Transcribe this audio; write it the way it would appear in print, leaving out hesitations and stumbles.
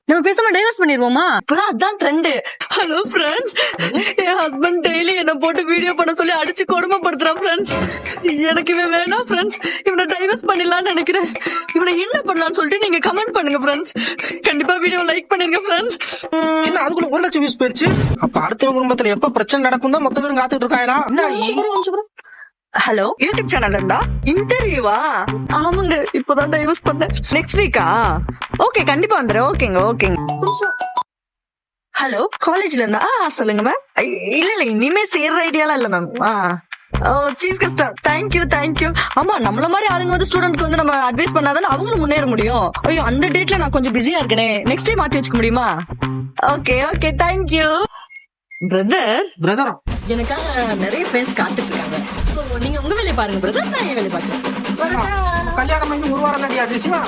நம்ம பேசாம டைவர்ஸ் பண்ணிடுவோமா? இப்பதான் அதான் ட்ரெண்ட். ஹலோ ஃப்ரெண்ட்ஸ், என் ஹஸ்பண்ட் டெய்லி என்ன போட்டு வீடியோ பண்ண சொல்லி அடிச்சு கொடுமைப்படுத்துறான் ஃப்ரெண்ட்ஸ். எனக்கு இவன் வேணாம் ஃப்ரெண்ட்ஸ். இவனை டைவர்ஸ் பண்ணிடலாம்னு நினைக்கிறேன். இவனை என்ன பண்ணலாம்னு சொல்லிட்டு நீங்க கமெண்ட் பண்ணுங்க ஃப்ரெண்ட்ஸ். கண்டிப்பா வீடியோ லைக் பண்ணிருங்க ஃப்ரெண்ட்ஸ். என்ன அதுக்குள்ள 1 லட்சம் வியூஸ் போயிடுச்சு? அப்ப அடுத்த குடும்பத்துல எப்ப பிரச்சனை நடக்கும் தான் மொத்த பேரும் காத்துட்டு இருக்காங்களா? ஹலோ, யூடியூப் சேனல் இருந்தா இன்டர்வியூவா? ஆமாங்க, இப்பதான் டைவர்ஸ் பண்ணேன். நெக்ஸ்ட் வீக்கா? ஓகே, கண்டிப்பா வந்துடுறேன். ஓகேங்க. ஹலோ, காலேஜ்ல இருந்தா? சொல்லுங்க மேம். இல்ல இனிமே சேர்ற ஐடியாலாம் இல்ல மேம். ஓ, சீஃப் கெஸ்டா? தேங்க்யூ. ஆமா, நம்மள மாதிரி ஆளுங்க வந்து ஸ்டூடெண்ட்க்கு வந்து நம்ம அட்வைஸ் பண்ணாதானே அவங்களும் முன்னேற முடியும். ஐயோ, அந்த டேட்ல நான் கொஞ்சம் பிஸியா இருக்கனே. நெக்ஸ்ட் டைம் மாத்தி வச்சுக்க முடியுமா? Okay, thank you. பிரதர் எனக்காக நிறைய ஃப்ரெண்ட்ஸ் காத்துட்டு இருக்காங்க. சோ நீங்க உங்க வேலையை பாருங்க பிரதர், நான் என் வேலையை பாக்குறேன். கல்யாணம் பண்ணி 1 வாரம் தாண்டியா சிவா?